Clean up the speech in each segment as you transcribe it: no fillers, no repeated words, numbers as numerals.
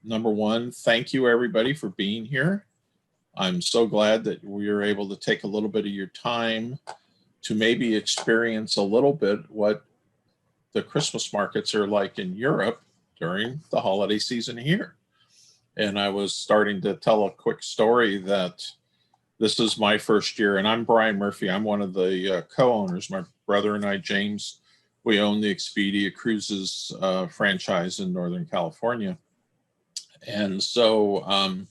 number one, thank you everybody for being here. I'm so glad that we are able to take a little bit of your time to maybe experience a little bit what the Christmas markets are like in Europe during the holiday season here. And I was starting to tell a quick story that this is my first year, and I'm Brian Murphy. I'm one of the co-owners. My brother and I, James, we own the Expedia Cruises franchise in Northern California. And so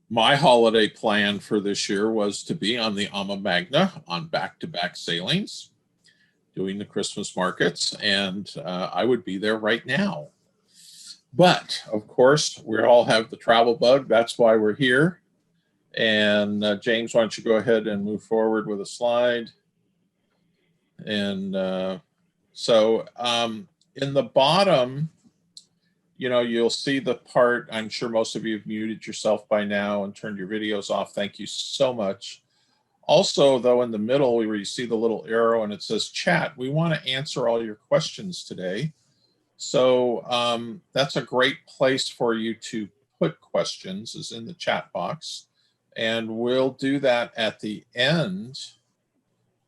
my holiday plan for this year was to be on the Ama Magna on back-to-back sailings, doing the Christmas markets, and I would be there right now. But of course, we all have the travel bug. That's why we're here. And James, why don't you go ahead and move forward with a slide? And so in the bottom, you know, you'll see the part, I'm sure most of you have muted yourself by now and turned your videos off. Thank you so much. Also, though, in the middle where you see the little arrow and it says chat, we want to answer all your questions today. So that's a great place for you to put questions, is in the chat box. And we'll do that at the end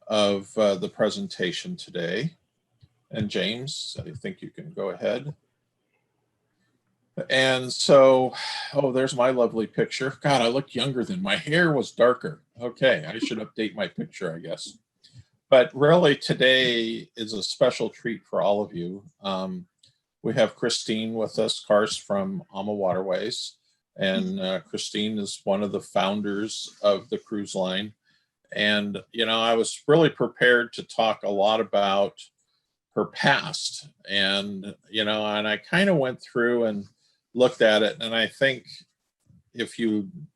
of the presentation today. And James, I think you can go ahead. And so, oh, there's my lovely picture. God, I look younger then. My hair was darker. Okay, I should update my picture, I guess. But really, today is a special treat for all of you. We have Christine with us, Kars from Ama Waterways. And Christine is one of the founders of the cruise line. And, you know, I was really prepared to talk a lot about her past. And, you know, and I kind of went through and looked at it. And I think if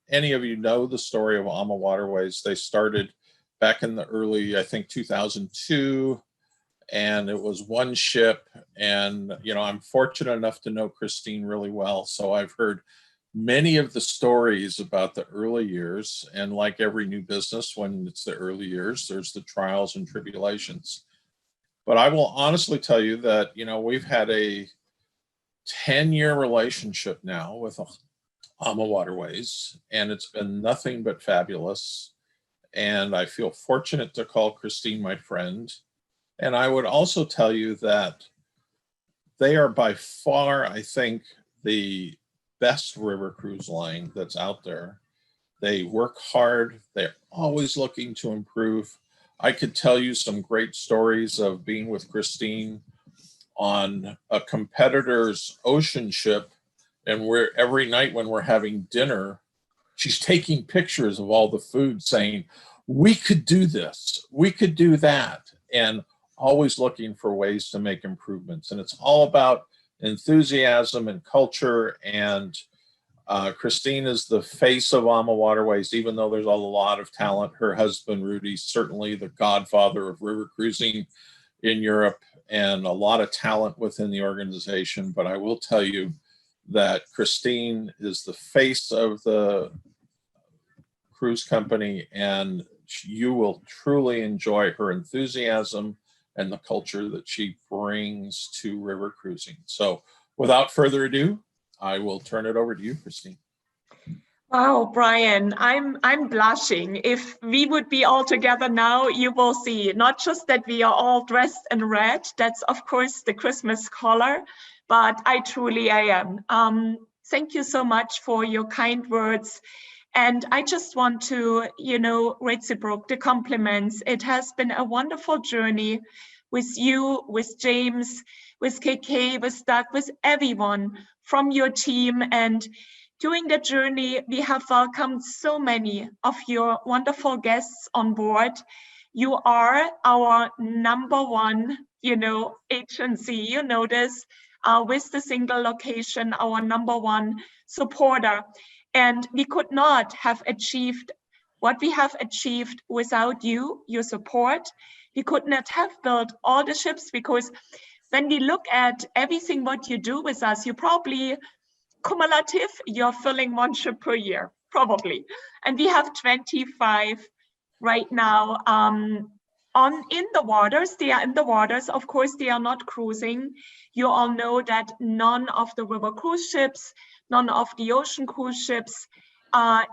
any of you know the story of Ama Waterways, they started back in the early, I think 2002, and it was one ship. And, you know, I'm fortunate enough to know Christine really well. So I've heard many of the stories about the early years, and like every new business, when it's the early years, there's the trials and tribulations. But I will honestly tell you that, you know, we've had a 10-year relationship now with Ama Waterways, and it's been nothing but fabulous. And I feel fortunate to call Christine my friend. And I would also tell you that they are by far, I think, the best river cruise line that's out there. They work hard. They're always looking to improve. I could tell you some great stories of being with Christine on a competitor's ocean ship, and every night when we're having dinner, she's taking pictures of all the food saying, we could do this, we could do that, and always looking for ways to make improvements. And it's all about enthusiasm and culture. And Christine is the face of Ama Waterways, even though there's a lot of talent. Her husband, Rudy, certainly the godfather of river cruising in Europe, and a lot of talent within the organization. But I will tell you that Christine is the face of the cruise company, and you will truly enjoy her enthusiasm and the culture that she brings to river cruising. So without further ado, I will turn it over to you, Christine. Wow, Brian, I'm blushing. If we would be all together now, you will see not just that we are all dressed in red, that's of course the Christmas color, but I am. Thank you so much for your kind words. And I just want to, you know, reciprocate the compliments. It has been a wonderful journey with you, with James, with KK, with Doug, with everyone from your team. And during the journey, we have welcomed so many of your wonderful guests on board. You are our number one, you know, agency, you know this, with the single location, our number one supporter. And we could not have achieved what we have achieved without you, your support. We could not have built all the ships, because when we look at everything what you do with us, you probably cumulative, you're filling one ship per year, probably. And we have 25 right now in the waters. They are in the waters. Of course, they are not cruising. You all know that none of the river cruise ships, none of the ocean cruise ships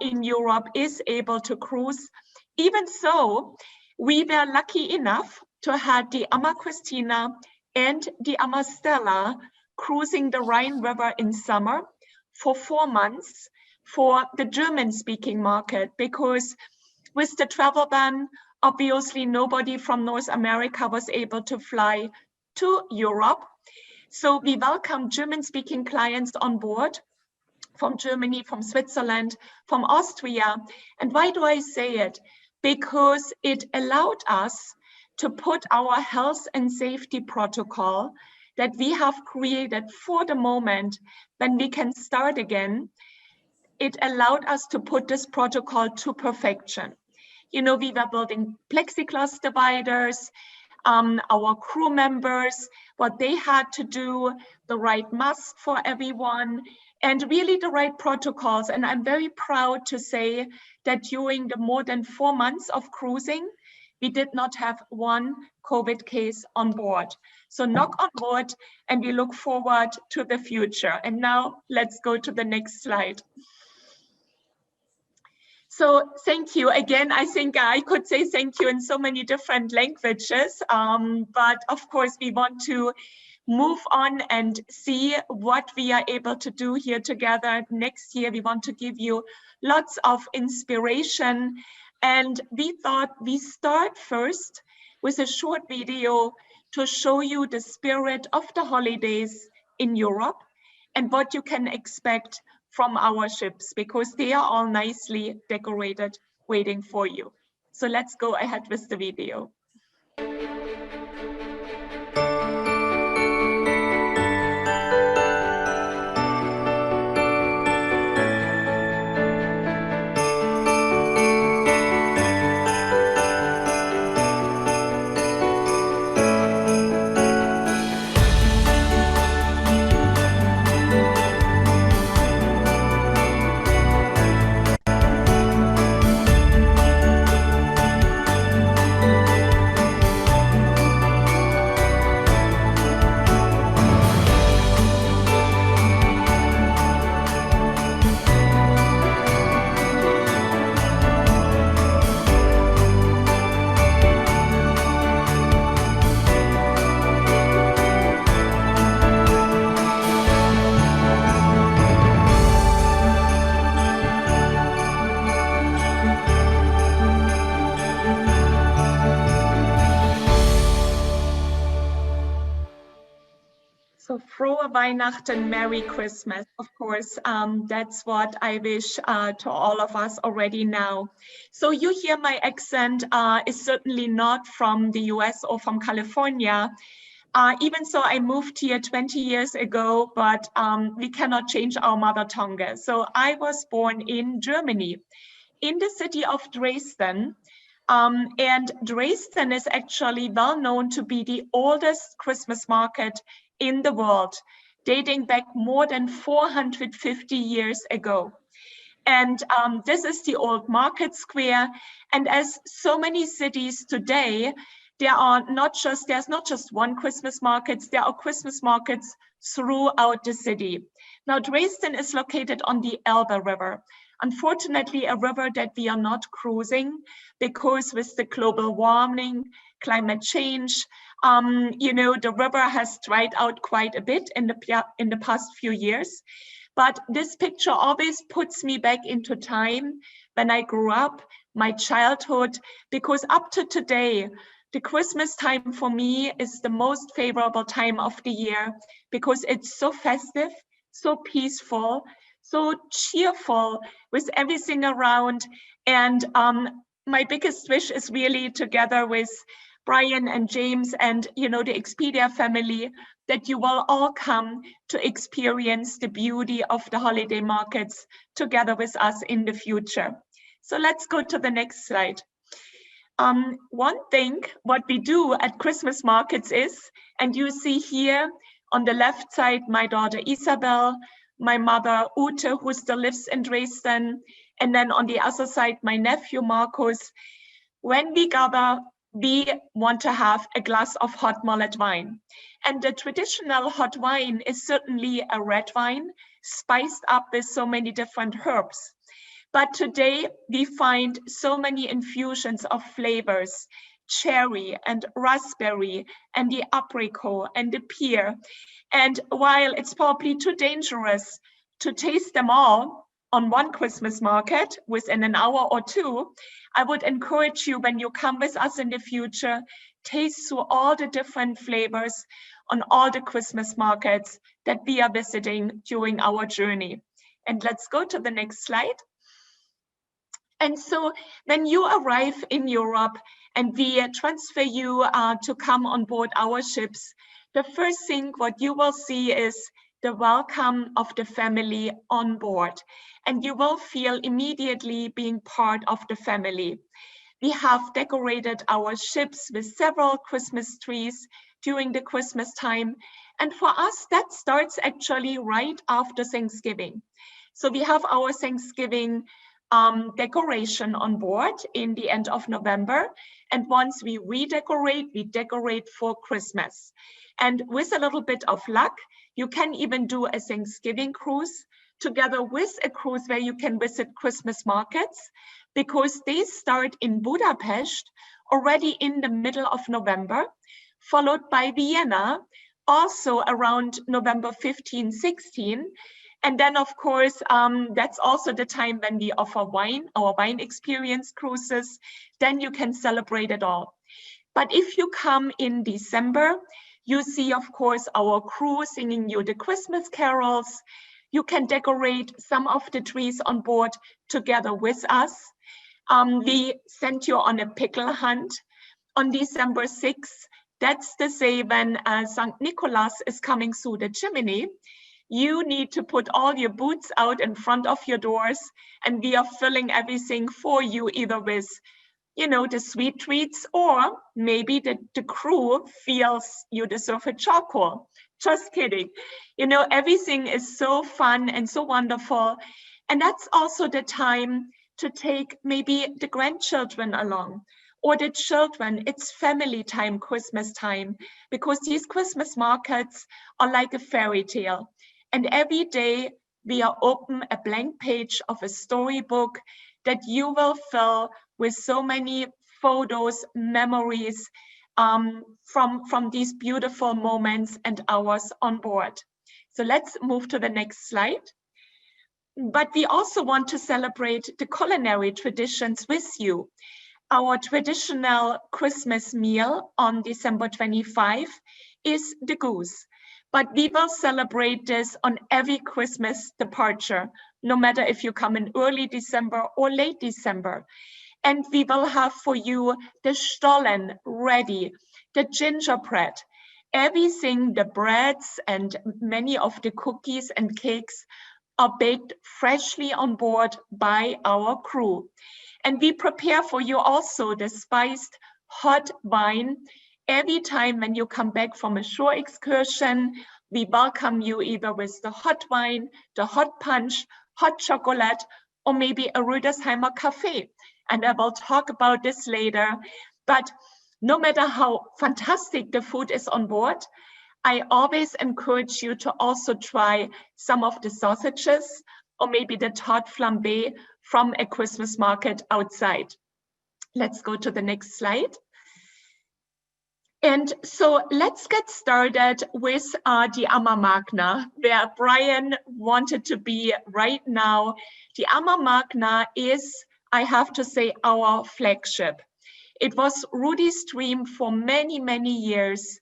in Europe is able to cruise. Even so, we were lucky enough to have the Ama Christina and the Ama Stella cruising the Rhine River in summer for 4 months for the German-speaking market, because with the travel ban, obviously nobody from North America was able to fly to Europe. So we welcome German-speaking clients on board from Germany, from Switzerland, from Austria. And why do I say it? Because it allowed us to put our health and safety protocol that we have created for the moment when we can start again. It allowed us to put this protocol to perfection. You know, we were building plexiglass dividers, our crew members, what they had to do, the right mask for everyone, and really the right protocols. And I'm very proud to say that during the more than 4 months of cruising, we did not have one COVID case on board. So knock on wood, and we look forward to the future. And now let's go to the next slide. So thank you again. I think I could say thank you in so many different languages, but of course we want to move on and see what we are able to do here together. Next year we want to give you lots of inspiration, and we thought we start first with a short video to show you the spirit of the holidays in Europe and what you can expect from our ships, because they are all nicely decorated waiting for you. So let's go ahead with the video. So frohe Weihnachten, Merry Christmas. Of course, that's what I wish to all of us already now. So you hear my accent is certainly not from the US or from California. Even so, I moved here 20 years ago, but we cannot change our mother tongue. So I was born in Germany, in the city of Dresden. And Dresden is actually well known to be the oldest Christmas market in the world, dating back more than 450 years ago. And this is the old market square. And as so many cities today, there's not just one Christmas market, there are Christmas markets throughout the city. Now, Dresden is located on the Elbe River. Unfortunately, a river that we are not cruising, because with the global warming, climate change, you know, the river has dried out quite a bit in the past few years. But this picture always puts me back into time when I grew up, my childhood, because up to today, the Christmas time for me is the most favorable time of the year, because it's so festive, so peaceful, so cheerful with everything around. And my biggest wish is really, together with Brian and James and, you know, the Expedia family, that you will all come to experience the beauty of the holiday markets together with us in the future. So let's go to the next slide. One thing what we do at Christmas markets is, and you see here on the left side, my daughter Isabel, my mother Ute, who still lives in Dresden, and then on the other side, my nephew Marcus. When we gather we want to have a glass of hot mulled wine. And the traditional hot wine is certainly a red wine, spiced up with so many different herbs. But today we find so many infusions of flavors, cherry and raspberry and the apricot and the pear. And while it's probably too dangerous to taste them all on one Christmas market within an hour or two, I would encourage you, when you come with us in the future, taste through all the different flavors on all the Christmas markets that we are visiting during our journey. And let's go to the next slide. And so when you arrive in Europe and we transfer you to come on board our ships, the first thing what you will see is the welcome of the family on board. And you will feel immediately being part of the family. We have decorated our ships with several Christmas trees during the Christmas time. And for us, that starts actually right after Thanksgiving. So we have our Thanksgiving decoration on board in the end of November. And once we redecorate, we decorate for Christmas. And with a little bit of luck, you can even do a Thanksgiving cruise together with a cruise where you can visit Christmas markets, because they start in Budapest already in the middle of November, followed by Vienna, also around November 15, 16. And then, of course, that's also the time when we offer wine, our wine experience cruises. Then you can celebrate it all. But if you come in December, you see, of course, our crew singing you the Christmas carols. You can decorate some of the trees on board together with us. We sent you on a pickle hunt on December 6th. That's the day when St. Nicholas is coming through the chimney. You need to put all your boots out in front of your doors, and we are filling everything for you, either with, you know, the sweet treats, or maybe the crew feels you deserve a charcoal. Just kidding. You know, everything is so fun and so wonderful. And that's also the time to take maybe the grandchildren along, or the children. It's family time, Christmas time, because these Christmas markets are like a fairy tale. And every day we are open a blank page of a storybook that you will fill with so many photos, memories from these beautiful moments and hours on board. So let's move to the next slide. But we also want to celebrate the culinary traditions with you. Our traditional Christmas meal on December 25 is the goose. But we will celebrate this on every Christmas departure, no matter if you come in early December or late December. And we will have for you the Stollen ready, the gingerbread, everything, the breads and many of the cookies and cakes are baked freshly on board by our crew. And we prepare for you also the spiced hot wine. Every time when you come back from a shore excursion, we welcome you either with the hot wine, the hot punch, hot chocolate, or maybe a Rüdersheimer cafe. And I will talk about this later. But no matter how fantastic the food is on board, I always encourage you to also try some of the sausages, or maybe the tart flambé from a Christmas market outside. Let's go to the next slide. And so let's get started with the Amma Magna, where Brian wanted to be right now. The Amma Magna is, I have to say, our flagship. It was Rudy's dream for many, many years.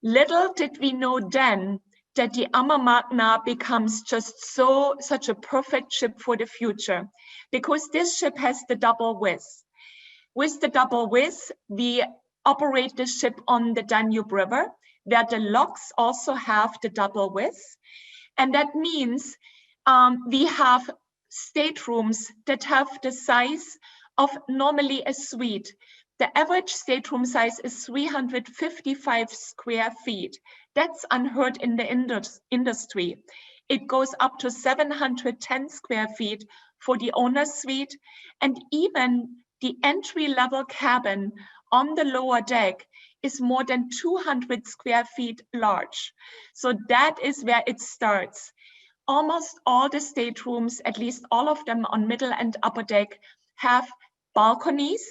Little did we know then that the Amma Magna becomes just such a perfect ship for the future, because this ship has the double width. With the double width, we operate the ship on the Danube River, where the locks also have the double width. And that means we have staterooms that have the size of normally a suite. The average stateroom size is 355 square feet. That's unheard in the industry. It goes up to 710 square feet for the owner's suite, and even the entry-level cabin on the lower deck is more than 200 square feet large. So that is where it starts. Almost all the staterooms, at least all of them on middle and upper deck, have balconies.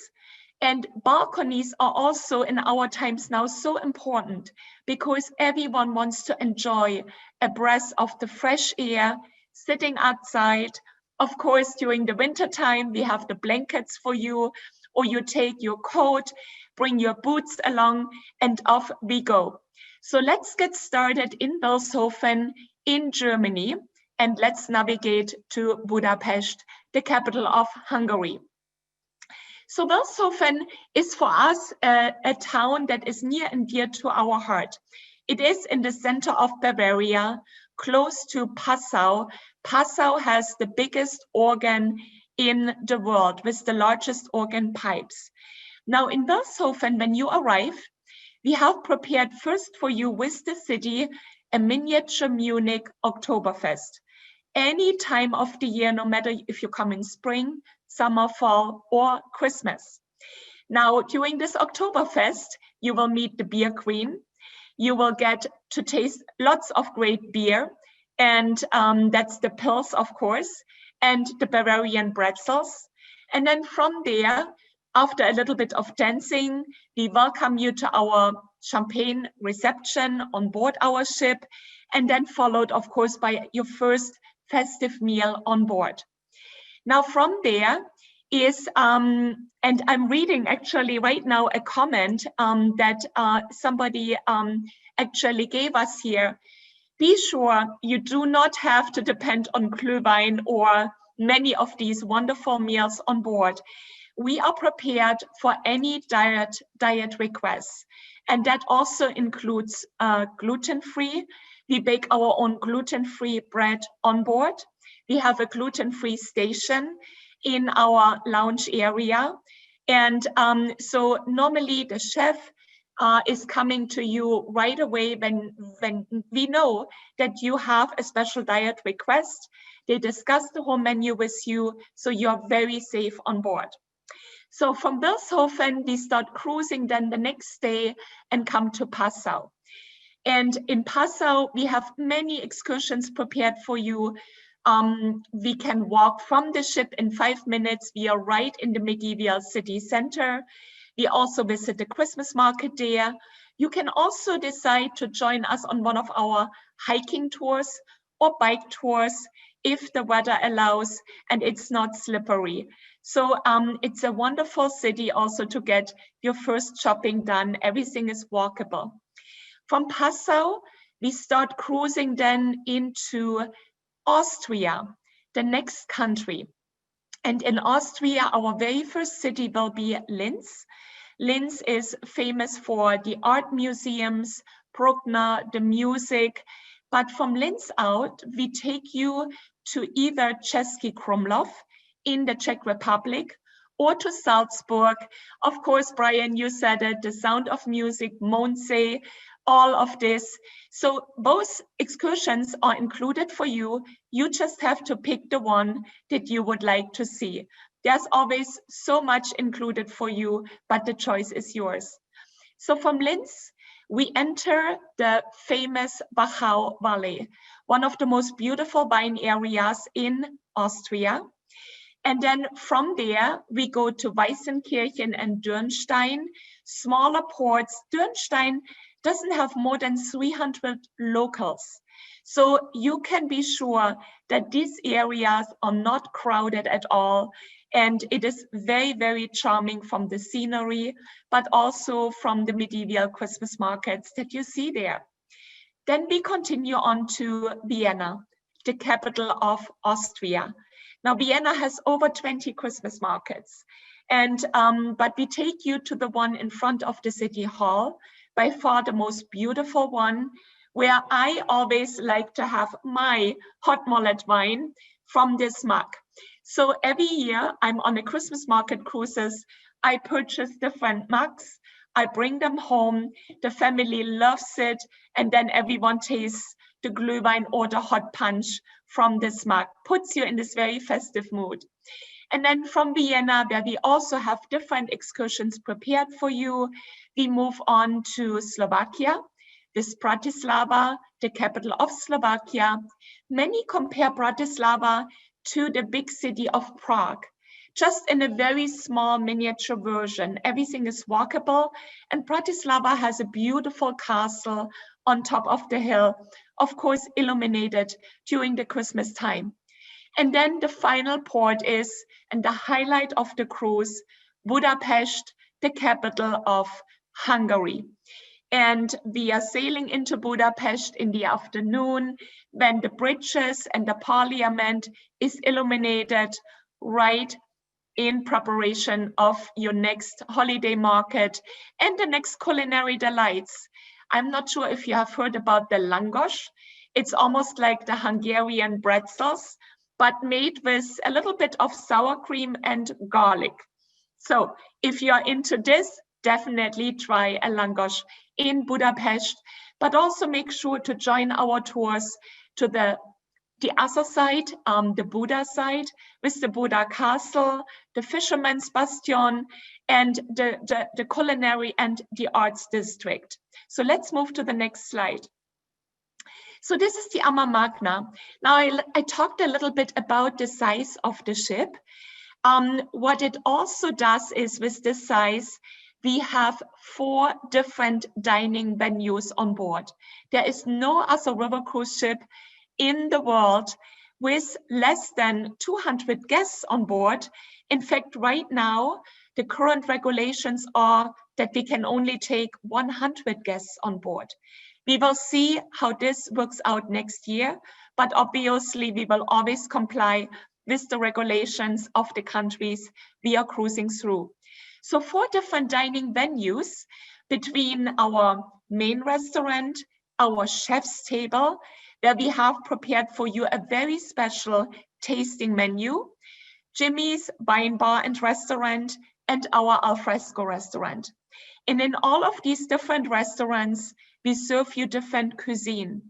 And balconies are also in our times now so important because everyone wants to enjoy a breath of the fresh air, sitting outside. Of course, during the winter time, we have the blankets for you, or you take your coat, bring your boots along, and off we go. So let's get started in Wilshofen in Germany, and let's navigate to Budapest, the capital of Hungary. So Wilshofen is for us a town that is near and dear to our heart. It is in the center of Bavaria, close to Passau. Passau has the biggest organ in the world with the largest organ pipes. Now in Wilshofen, when you arrive, we have prepared first for you with the city a miniature Munich Oktoberfest. Any time of the year, no matter if you come in spring, summer, fall, or Christmas. Now, during this Oktoberfest, you will meet the beer queen. You will get to taste lots of great beer, and that's the Pils, of course, and the Bavarian pretzels. And then from there, after a little bit of dancing, we welcome you to our champagne reception on board our ship, and then followed, of course, by your first festive meal on board. Now from there is, and I'm reading actually right now a comment that somebody actually gave us here. Be sure you do not have to depend on Glühwein or many of these wonderful meals on board. We are prepared for any diet requests, and that also includes gluten-free. We bake our own gluten-free bread on board. We have a gluten-free station in our lounge area. And so normally the chef is coming to you right away when we know that you have a special diet request. They discuss the whole menu with you, so you're very safe on board. So from Wilshofen, we start cruising then the next day and come to Passau. And in Passau, we have many excursions prepared for you. We can walk from the ship in 5 minutes. We are right in the medieval city center. We also visit the Christmas market there. You can also decide to join us on one of our hiking tours or bike tours if the weather allows and it's not slippery. So it's a wonderful city also to get your first shopping done. Everything is walkable. From Passau, we start cruising then into Austria, the next country. And in Austria, our very first city will be Linz. Linz is famous for the art museums, Bruckner, the music. But from Linz out, we take you to either Český Krumlov in the Czech Republic or to Salzburg. Of course, Brian, you said it, the Sound of Music, Mondsee, all of this. So both excursions are included for you. You just have to pick the one that you would like to see. There's always so much included for you, but the choice is yours. So from Linz, we enter the famous Wachau Valley, one of the most beautiful wine areas in Austria. And then from there, we go to Weißenkirchen and Dürnstein, smaller ports. Dürnstein doesn't have more than 300 locals. So you can be sure that these areas are not crowded at all. And it is very, very charming from the scenery, but also from the medieval Christmas markets that you see there. Then we continue on to Vienna, the capital of Austria. Now, Vienna has over 20 Christmas markets, and but we take you to the one in front of the city hall, by far the most beautiful one, where I always like to have my hot mullet wine from this mug. So every year I'm on a Christmas market cruises, I purchase different mugs, I bring them home, the family loves it, and then everyone tastes the Glühwein or the hot punch from this mug, puts you in this very festive mood. And then from Vienna, where we also have different excursions prepared for you, we move on to Slovakia, with Bratislava, the capital of Slovakia. Many compare Bratislava to the big city of Prague, just in a very small miniature version. Everything is walkable, and Bratislava has a beautiful castle on top of the hill, of course illuminated during the Christmas time. And then the final port is, and the highlight of the cruise, Budapest, the capital of Hungary. And we are sailing into Budapest in the afternoon when the bridges and the parliament is illuminated, right in preparation of your next holiday market and the next culinary delights. I'm not sure if you have heard about the langos. It's almost like the Hungarian pretzels, but made with a little bit of sour cream and garlic. So if you're into this, definitely try a langos in Budapest, but also make sure to join our tours to the other side, the Buda side, with the Buda Castle, the Fisherman's Bastion, and the culinary and the arts district. So let's move to the next slide. So this is the Ama Magna. Now I talked a little bit about the size of the ship. What it also does is, with this size, we have 4 different dining venues on board. There is no other river cruise ship in the world with less than 200 guests on board. In fact, right now, the current regulations are that we can only take 100 guests on board. We will see how this works out next year, but obviously we will always comply with the regulations of the countries we are cruising through. So 4 different dining venues between our main restaurant, our chef's table, where we have prepared for you a very special tasting menu, Jimmy's Wine Bar and Restaurant, and our Alfresco restaurant. And in all of these different restaurants, we serve you different cuisine.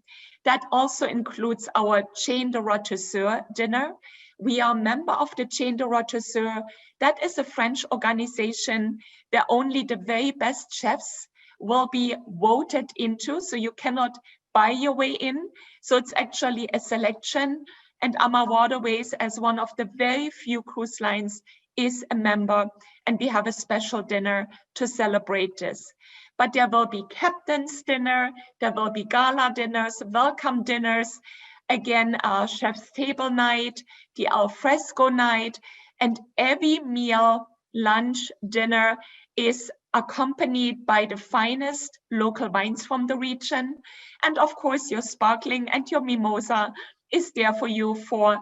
That also includes our Chain de Rôtisseurs dinner. We are a member of the Chain de Rôtisseurs. That is a French organization where only the very best chefs will be voted into, so you cannot buy your way in. So it's actually a selection, and Ama Waterways, as one of the very few cruise lines, is a member, and we have a special dinner to celebrate this. But there will be captain's dinner, there will be gala dinners, welcome dinners, again, chef's table night, the alfresco night, and every meal, lunch, dinner is accompanied by the finest local wines from the region. And of course, your sparkling and your mimosa is there for you for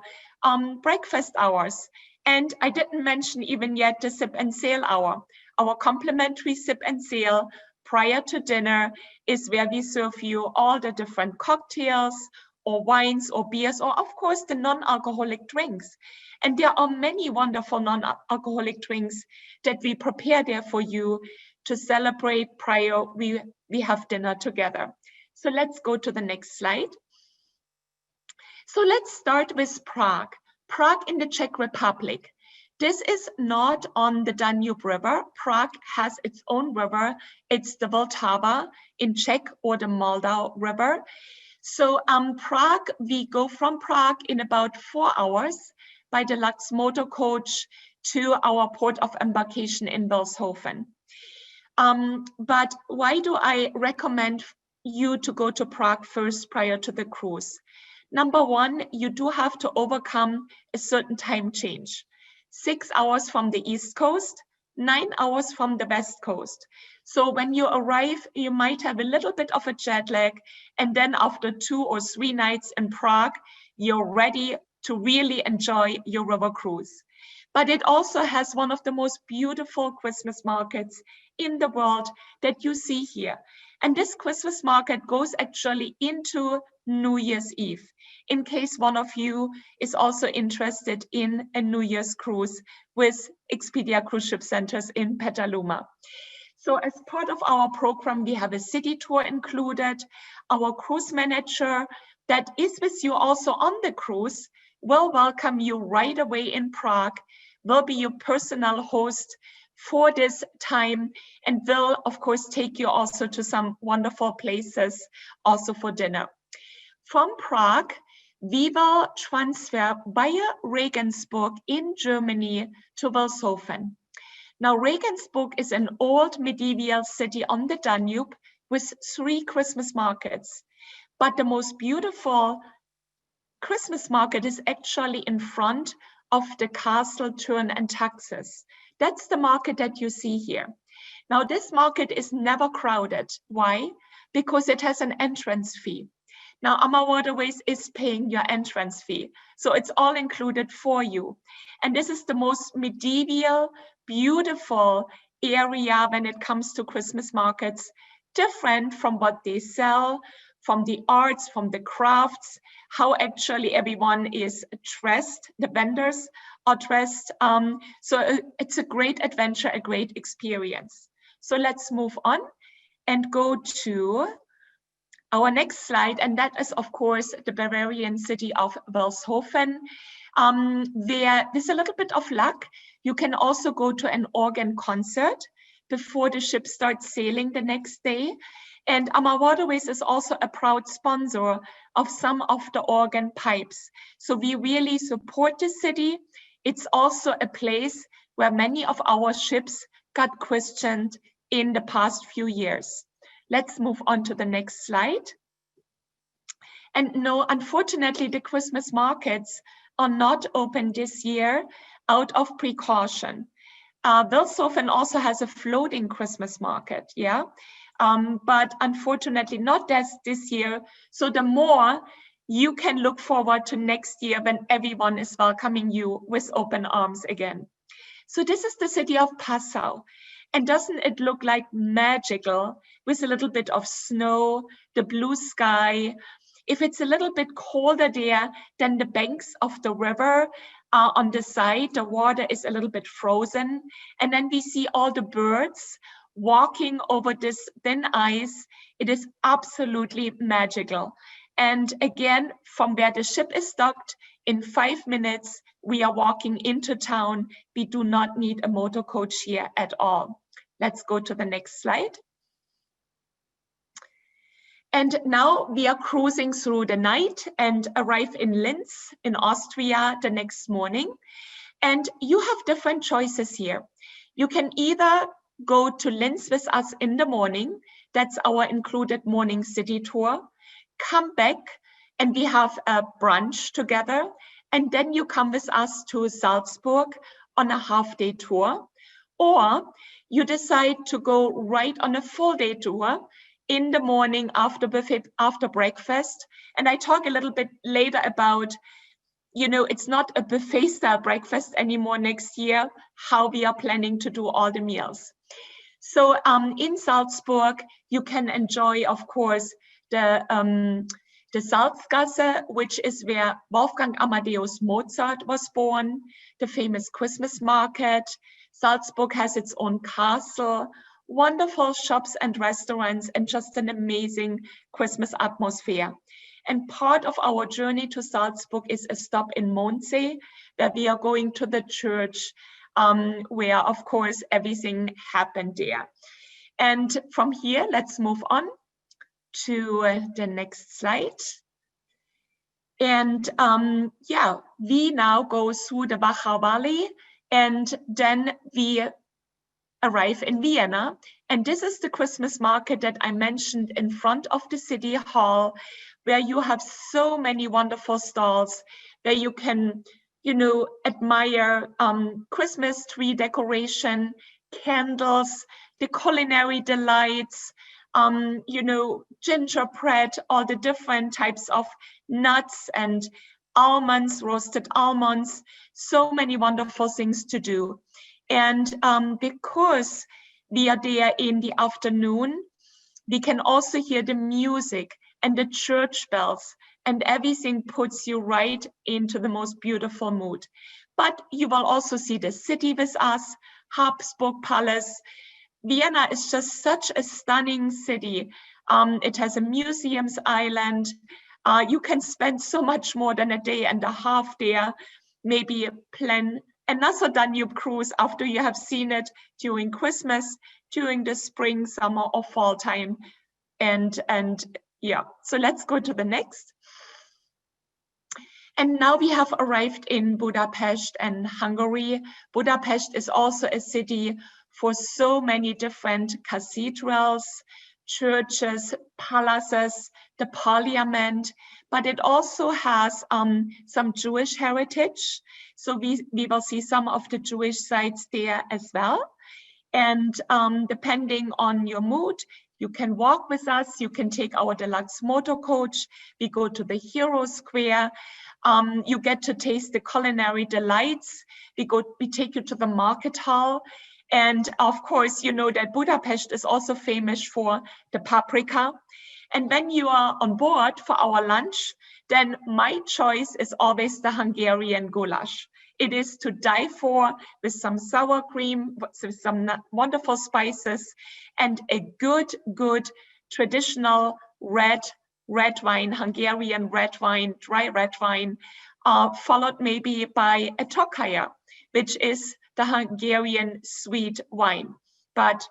breakfast hours. And I didn't mention even yet the sip and sail hour. Our complimentary sip and sail prior to dinner is where we serve you all the different cocktails or wines or beers, or of course the non-alcoholic drinks. And there are many wonderful non-alcoholic drinks that we prepare there for you to celebrate prior we have dinner together. So let's go to the next slide. So let's start with Prague. Prague in the Czech Republic. This is not on the Danube River. Prague has its own river. It's the Vltava in Czech, or the Moldau River. So Prague, we go from Prague in about 4 hours by the Lux motor coach to our port of embarkation in Wilshofen. But why do I recommend you to go to Prague first prior to the cruise? Number 1, you do have to overcome a certain time change. 6 hours from the East Coast, 9 hours from the West Coast. So when you arrive, you might have a little bit of a jet lag, and then after 2 or 3 nights in Prague, you're ready to really enjoy your river cruise. But it also has one of the most beautiful Christmas markets in the world that you see here. And this Christmas market goes actually into New Year's Eve, in case one of you is also interested in a New Year's cruise with Expedia Cruise Ship Centers in Petaluma. So as part of our program, we have a city tour included. Our cruise manager that is with you also on the cruise will welcome you right away in Prague will be your personal host for this time and will, of course, take you also to some wonderful places also for dinner. From Prague, we will transfer via Regensburg in Germany to Wilshofen. Now, Regensburg is an old medieval city on the Danube with 3 Christmas markets. But the most beautiful Christmas market is actually in front of the castle Turn and Taxis. That's the market that you see here. Now, this market is never crowded. Why? Because it has an entrance fee. Now, Amar Waterways is paying your entrance fee. So it's all included for you. And this is the most medieval, beautiful area when it comes to Christmas markets, different from what they sell, from the arts, from the crafts, how actually everyone is dressed, the vendors are dressed. So it's a great adventure, a great experience. So let's move on and go to our next slide, and that is, of course, the Bavarian city of Wilshofen. There's a little bit of luck. You can also go to an organ concert before the ship starts sailing the next day. And Amar Waterways is also a proud sponsor of some of the organ pipes. So we really support the city. It's also a place where many of our ships got christened in the past few years. Let's move on to the next slide. And no, unfortunately, the Christmas markets are not open this year out of precaution. Wilshofen also has a floating Christmas market, yeah? But unfortunately not this year. So the more you can look forward to next year when everyone is welcoming you with open arms again. So this is the city of Passau. And doesn't it look like magical with a little bit of snow, the blue sky? If it's a little bit colder there, then the banks of the river are on the side, the water is a little bit frozen. And then we see all the birds walking over this thin ice. It is absolutely magical. And again, from where the ship is docked, in 5 minutes, we are walking into town. We do not need a motor coach here at all. Let's go to the next slide. And now we are cruising through the night and arrive in Linz in Austria the next morning. And you have different choices here. You can either go to Linz with us in the morning. That's our included morning city tour. Come back and we have a brunch together. And then you come with us to Salzburg on a half-day tour. Or you decide to go right on a full-day tour in the morning after buffet, after breakfast. And I talk a little bit later about, you know, it's not a buffet style breakfast anymore next year, how we are planning to do all the meals. So in Salzburg, you can enjoy, of course, the Salzgasse, which is where Wolfgang Amadeus Mozart was born, the famous Christmas market. Salzburg has its own castle, wonderful shops and restaurants, and just an amazing Christmas atmosphere. And part of our journey to Salzburg is a stop in Mondsee, where we are going to the church, where, of course, everything happened there. And from here, let's move on to the next slide. And yeah, we now go through the Wachau Valley, and then we arrive in Vienna. And this is the Christmas market that I mentioned in front of the city hall, where you have so many wonderful stalls where you can, you know, admire Christmas tree decoration, candles, the culinary delights, you know, gingerbread, all the different types of nuts and almonds, roasted almonds, so many wonderful things to do. And because we are there in the afternoon, we can also hear the music and the church bells, and everything puts you right into the most beautiful mood. But you will also see the city with us, Habsburg Palace. Vienna is just such a stunning city. It has a museums island. You can spend so much more than a day and a half there. Maybe plan another Danube cruise after you have seen it during Christmas, during the spring, summer, or fall time. And yeah, so let's go to the next. And now we have arrived in Budapest and Hungary. Budapest is also a city for so many different cathedrals, churches, palaces, the parliament, but it also has some Jewish heritage. So we will see some of the Jewish sites there as well. And depending on your mood, you can walk with us, you can take our deluxe motor coach, we go to the Hero Square, you get to taste the culinary delights, we take you to the market hall, and of course, you know that Budapest is also famous for the paprika. And when you are on board for our lunch, then my choice is always the Hungarian goulash. It is to die for, with some sour cream, with some wonderful spices, and a good traditional red wine, Hungarian red wine, dry red wine, followed maybe by a tokaja, which is the Hungarian sweet wine. But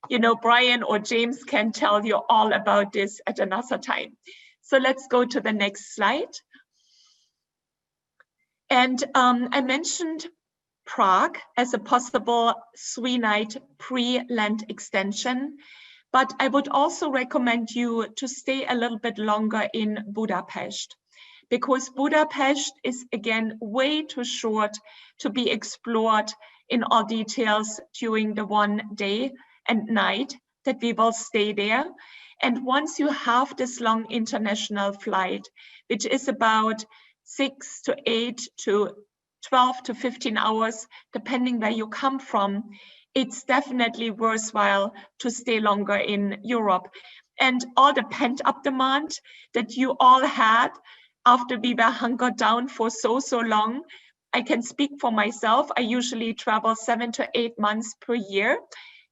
you know, Brian or James can tell you all about this at another time. So let's go to the next slide. And I mentioned Prague as a possible 3-night pre-Lent extension, but I would also recommend you to stay a little bit longer in Budapest, because Budapest is again way too short to be explored in all details during the one day and night that we will stay there. And once you have this long international flight, which is about 6 to 8 to 12 to 15 hours, depending where you come from, it's definitely worthwhile to stay longer in Europe. And all the pent-up demand that you all had after we were hunkered down for so long, I can speak for myself. I usually travel 7 to 8 months per year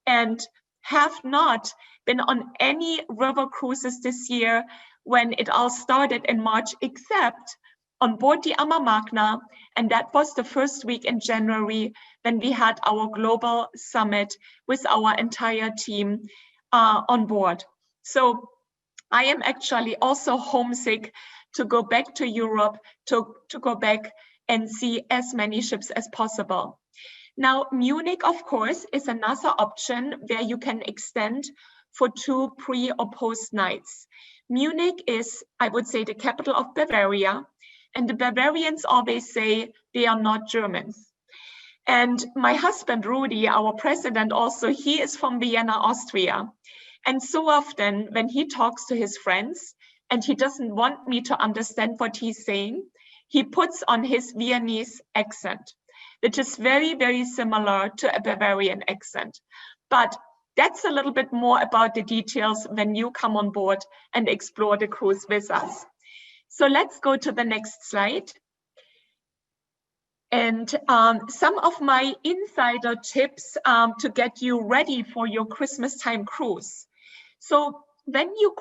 and have not been on any river cruises this year when it all started in March, except on board the Ama Magna, and that was the first week in January when we had our global summit with our entire team on board. So I am actually also homesick to go back to Europe, to go back and see as many ships as possible. Now, Munich, of course, is another option where you can extend for 2 pre or post nights. Munich is, I would say, the capital of Bavaria, and the Bavarians always say they are not Germans. And my husband, Rudy, our president also, he is from Vienna, Austria. And so often when he talks to his friends and he doesn't want me to understand what he's saying, he puts on his Viennese accent, which is very similar to a Bavarian accent. But that's a little bit more about the details when you come on board and explore the cruise with us. So let's go to the next slide. And some of my insider tips to get you ready for your Christmas time cruise. So when you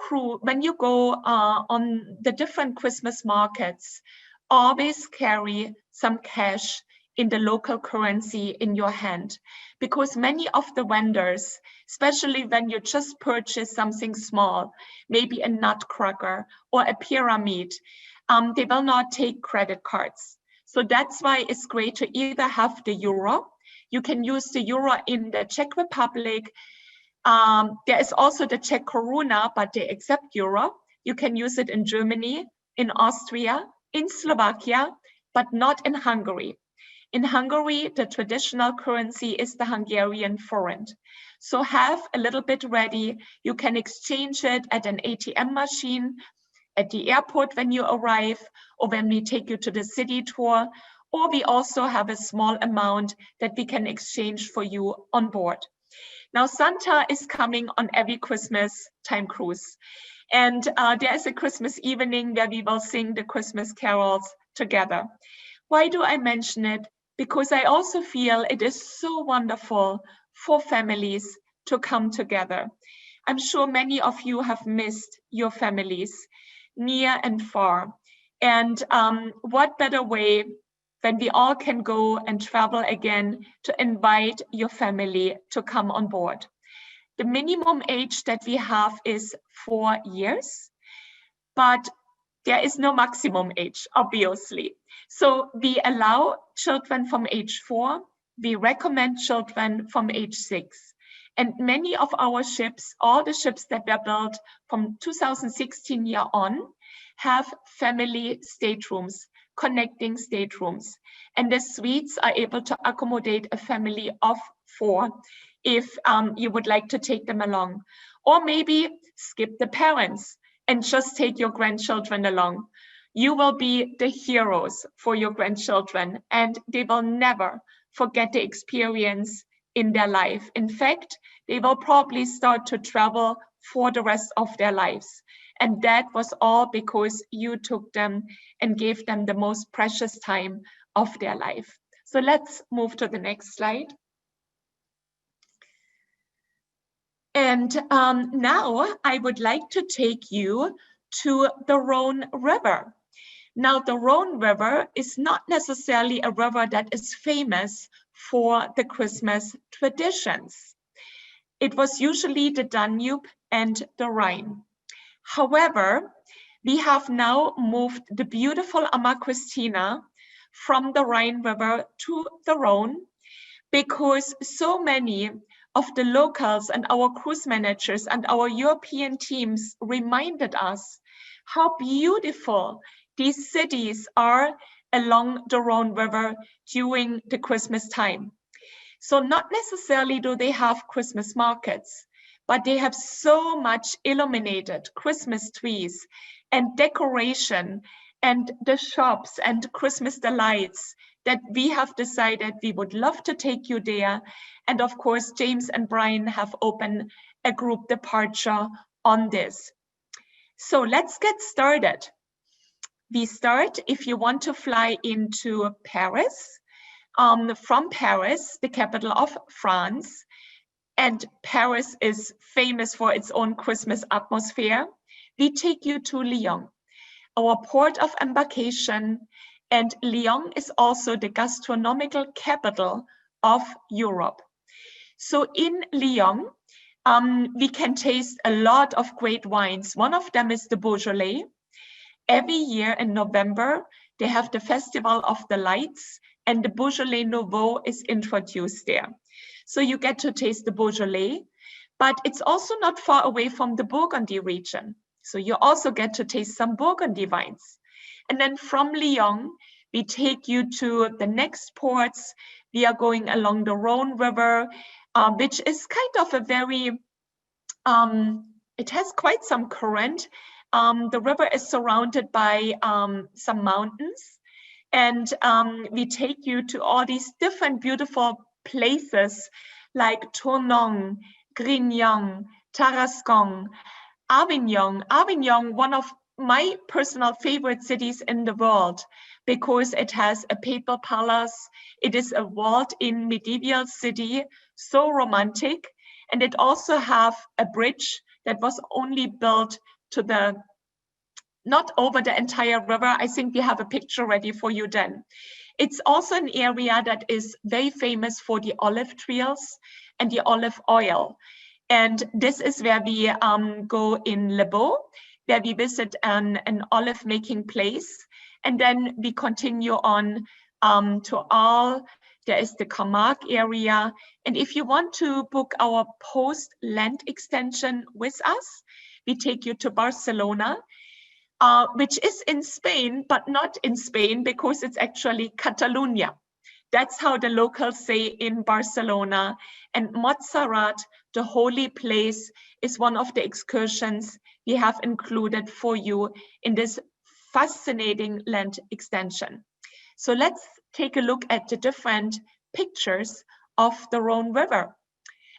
go on the different Christmas markets, always carry some cash in the local currency in your hand, because many of the vendors, especially when you just purchase something small, maybe a nutcracker or a pyramid, they will not take credit cards. So that's why it's great to either have the euro. You can use the euro in the Czech Republic. There is also the Czech koruna, but they accept euro. You can use it in Germany, in Austria, in Slovakia, but not in Hungary. In Hungary, the traditional currency is the Hungarian forint. So have a little bit ready. You can exchange it at an ATM machine, at the airport when you arrive, or when we take you to the city tour, or we also have a small amount that we can exchange for you on board. Now, Santa is coming on every Christmas time cruise. And there is a Christmas evening where we will sing the Christmas carols together. Why do I mention it? Because I also feel it is so wonderful for families to come together. I'm sure many of you have missed your families, near and far. And what better way when we all can go and travel again, to invite your family to come on board. The minimum age that we have is 4 years, but there is no maximum age, obviously. So we allow children from age 4. We recommend children from age 6. And many of our ships, all the ships that were built from 2016 year on, have family staterooms, connecting staterooms. And the suites are able to accommodate a family of 4 if you would like to take them along. Or maybe skip the parents and just take your grandchildren along. You will be the heroes for your grandchildren, and they will never forget the experience in their life. In fact, they will probably start to travel for the rest of their lives. And that was all because you took them and gave them the most precious time of their life. So let's move to the next slide. And now I would like to take you to the Rhone River. Now, the Rhone River is not necessarily a river that is famous for the Christmas traditions. It was usually the Danube and the Rhine. However, we have now moved the beautiful Amma Christina from the Rhine River to the Rhone because so many of the locals and our cruise managers and our European teams reminded us how beautiful these cities are along the Rhone River during the Christmas time. So not necessarily do they have Christmas markets, but they have so much illuminated Christmas trees and decoration and the shops and Christmas delights that we have decided we would love to take you there. And of course, James and Brian have opened a group departure on this. So let's get started. We start, if you want to fly into Paris, from Paris, the capital of France, and Paris is famous for its own Christmas atmosphere, we take you to Lyon, our port of embarkation, and Lyon is also the gastronomical capital of Europe. So in Lyon, we can taste a lot of great wines. One of them is the Beaujolais. Every year in November, they have the Festival of the Lights, and the Beaujolais Nouveau is introduced there. So you get to taste the Beaujolais, but it's also not far away from the Burgundy region. So you also get to taste some Burgundy wines. And then from Lyon, we take you to the next ports. We are going along the Rhone River, which is kind of a very, it has quite some current. The river is surrounded by some mountains, and we take you to all these different beautiful places like Tournon, Grignan, Tarascon, Avignon. Avignon, one of my personal favorite cities in the world because it has a papal palace. It is a walled-in medieval city, so romantic, and it also have a bridge that was only built to the, not over the entire river. I think we have a picture ready for you then. It's also an area that is very famous for the olive trails and the olive oil. And this is where we go in Le Beau, where we visit an olive making place. And then we continue on to Arles. There is the Camargue area. And if you want to book our post-Lent extension with us, we take you to Barcelona, which is in Spain, but not in Spain because it's actually Catalonia. That's how the locals say in Barcelona. And Montserrat, the holy place, is one of the excursions we have included for you in this fascinating Lent extension. So let's take a look at the different pictures of the Rhone River.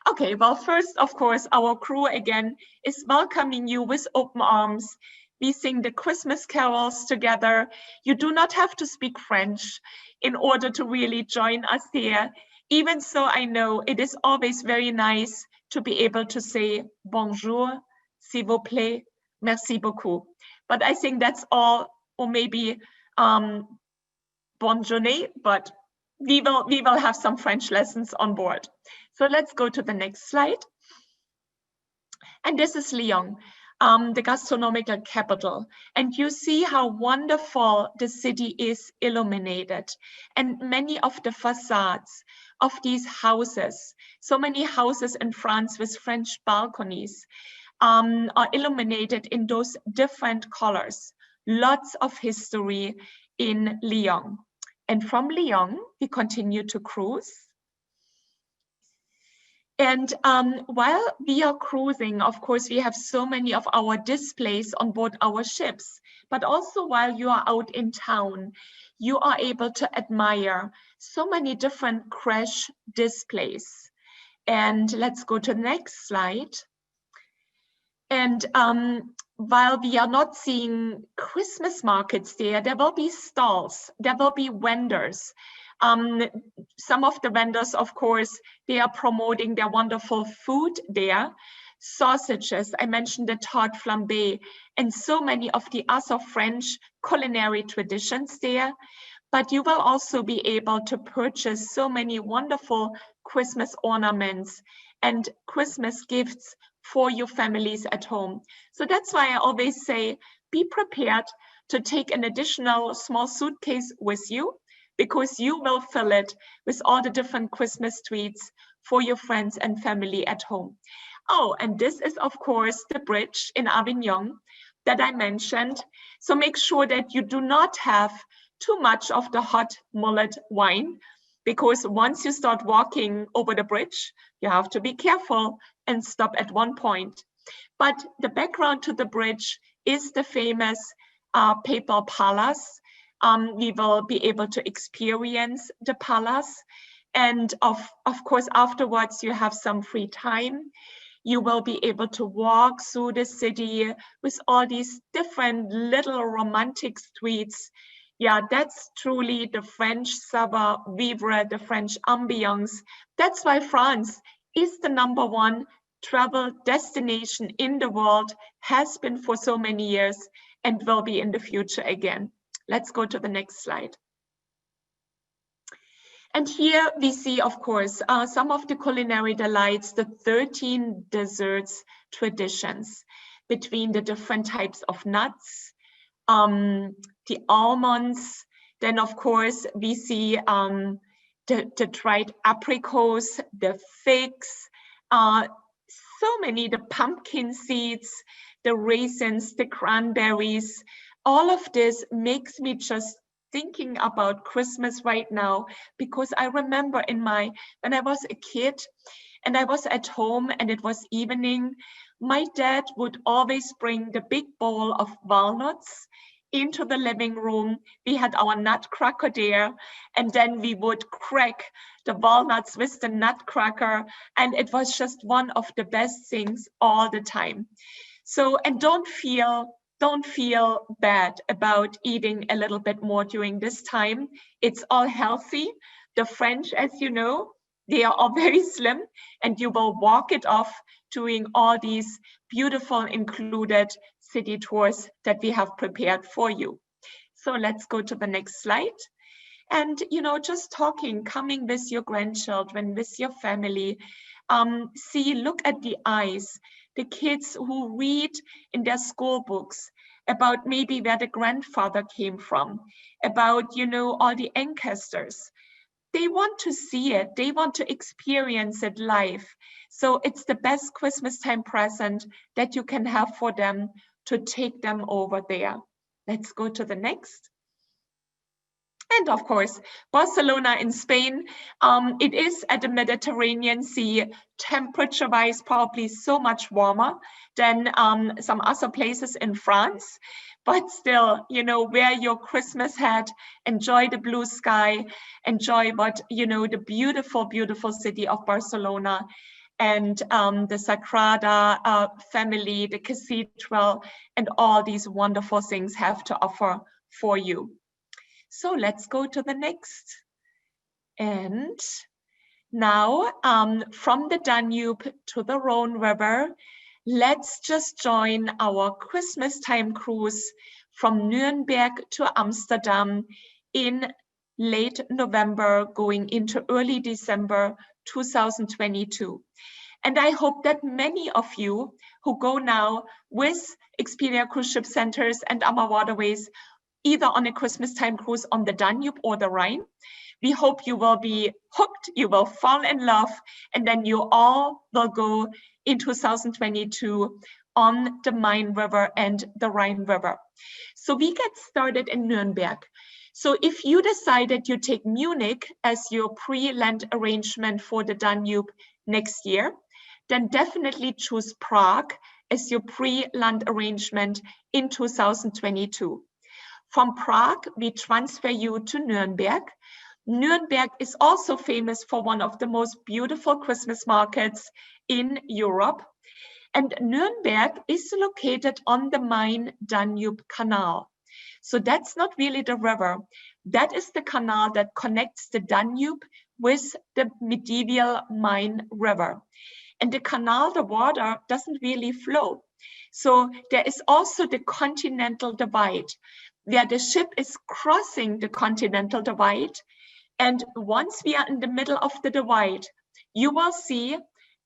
Okay, well, first, of course, our crew again is welcoming you with open arms. We sing the Christmas carols together. You do not have to speak French in order to really join us here. Even so, I know it is always very nice to be able to say bonjour, s'il vous plaît, merci beaucoup. But I think that's all, or maybe bonne journée, but we will have some French lessons on board. So let's go to the next slide. And this is Lyon, the gastronomical capital. And you see how wonderful the city is illuminated. And many of the facades of these houses, so many houses in France with French balconies, are illuminated in those different colors. Lots of history in Lyon. And from Lyon, we continue to cruise. And while we are cruising, of course, we have so many of our displays on board our ships. But also while you are out in town, you are able to admire so many different crash displays. And let's go to the next slide. And while we are not seeing Christmas markets there will be stalls, there will be vendors. Some of the vendors, of course, they are promoting their wonderful food there. Sausages, I mentioned the tarte flambée, and so many of the other French culinary traditions there. But you will also be able to purchase so many wonderful Christmas ornaments and Christmas gifts for your families at home. So that's why I always say, be prepared to take an additional small suitcase with you, because you will fill it with all the different Christmas treats for your friends and family at home. Oh, and this is, of course, the bridge in Avignon that I mentioned. So make sure that you do not have too much of the hot mullet wine, because once you start walking over the bridge, you have to be careful and stop at one point. But the background to the bridge is the famous Papal Palace. We will be able to experience the palace. And of course, afterwards, you have some free time. You will be able to walk through the city with all these different little romantic streets. Yeah, that's truly the French savoir-vivre, the French ambiance. That's why France is the #1 travel destination in the world, has been for so many years, and will be in the future again. Let's go to the next slide. And here we see, of course, some of the culinary delights, the 13 desserts traditions between the different types of nuts, the almonds. Then, of course, we see the dried apricots, the figs, so many, the pumpkin seeds, the raisins, the cranberries. All of this makes me just thinking about Christmas right now, because I remember when I was a kid and I was at home and it was evening, my dad would always bring the big bowl of walnuts into the living room. We had our nutcracker there, and then we would crack the walnuts with the nutcracker, and it was just one of the best things all the time. So, and don't feel bad about eating a little bit more during this time. It's all healthy. The French, as you know, they are all very slim, and you will walk it off doing all these beautiful included city tours that we have prepared for you. So let's go to the next slide. And, just talking, coming with your grandchildren, with your family, look at the eyes, the kids who read in their school books about maybe where the grandfather came from, about, all the ancestors. They want to see it. They want to experience it live. So it's the best Christmas time present that you can have for them, to take them over there. Let's go to the next. And of course, Barcelona in Spain, it is at the Mediterranean Sea, temperature-wise, probably so much warmer than some other places in France. But still, wear your Christmas hat, enjoy the blue sky, enjoy the beautiful, beautiful city of Barcelona, and the Sagrada family, the cathedral, and all these wonderful things have to offer for you. So let's go to the next. And now from the Danube to the Rhone River, let's just join our Christmas time cruise from Nuremberg to Amsterdam in late November, going into early December 2022. And I hope that many of you who go now with Expedia Cruise Ship Centers and AMA Waterways, either on a Christmas time cruise on the Danube or the Rhine, we hope you will be hooked, you will fall in love, and then you all will go in 2022 on the Main River and the Rhine River. So we get started in Nuremberg. So if you decided you take Munich as your pre-land arrangement for the Danube next year, then definitely choose Prague as your pre-land arrangement in 2022. From Prague, we transfer you to Nuremberg. Nuremberg is also famous for one of the most beautiful Christmas markets in Europe. And Nuremberg is located on the Main-Danube Canal. So that's not really the river. That is the canal that connects the Danube with the medieval Main River. And the canal, the water doesn't really flow. So there is also the continental divide, where the ship is crossing the continental divide. And once we are in the middle of the divide, you will see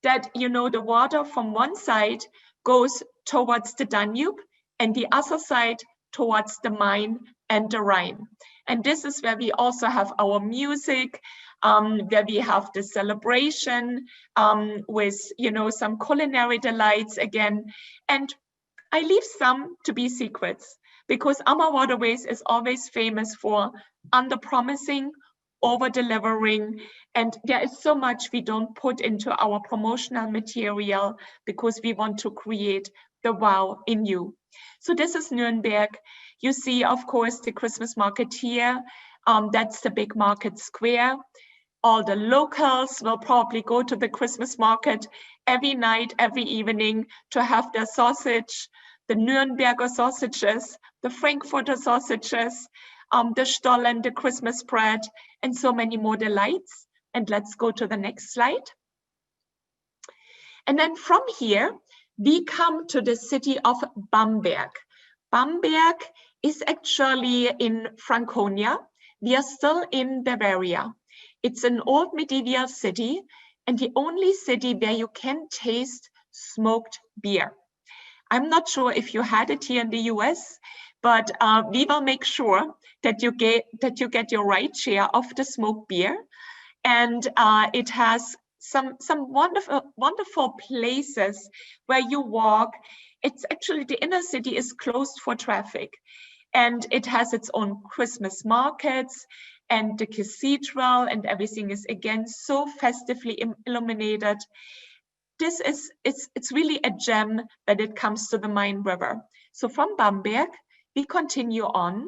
that, you know, the water from one side goes towards the Danube and the other side towards the Main and the Rhine. And this is where we also have our music, where we have the celebration with, you know, some culinary delights again. And I leave some to be secrets, because AMA Waterways is always famous for under-promising, over-delivering, and there is so much we don't put into our promotional material because we want to create the wow in you. So this is Nuremberg. You see, of course, the Christmas market here. That's the big market square. All the locals will probably go to the Christmas market every night, every evening to have their sausage, the Nürnberger sausages, the Frankfurter sausages, the Stollen, the Christmas bread, and so many more delights. And let's go to the next slide. And then from here, we come to the city of Bamberg. Bamberg is actually in Franconia. We are still in Bavaria. It's an old medieval city and the only city where you can taste smoked beer. I'm not sure if you had it here in the US, but we will make sure that you get your right share of the smoked beer. And it has some wonderful places where you walk. It's actually, the inner city is closed for traffic, and it has its own Christmas markets and the cathedral, and everything is again so festively illuminated. It's really a gem when it comes to the Main River. So from Bamberg, we continue on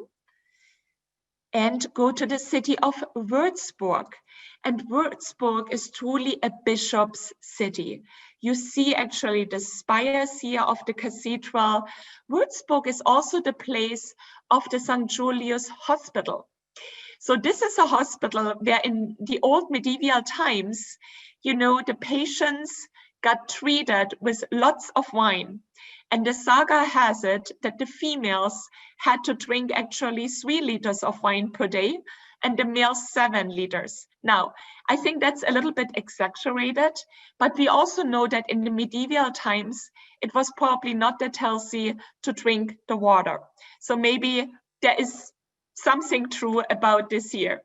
and go to the city of Würzburg. And Würzburg is truly a bishop's city. You see actually the spires here of the cathedral. Würzburg is also the place of the St. Julius Hospital. So this is a hospital where in the old medieval times, you know, the patients got treated with lots of wine. And the saga has it that the females had to drink actually 3 liters of wine per day and the males 7 liters. Now, I think that's a little bit exaggerated, but we also know that in the medieval times, it was probably not that healthy to drink the water. So maybe there is something true about this here.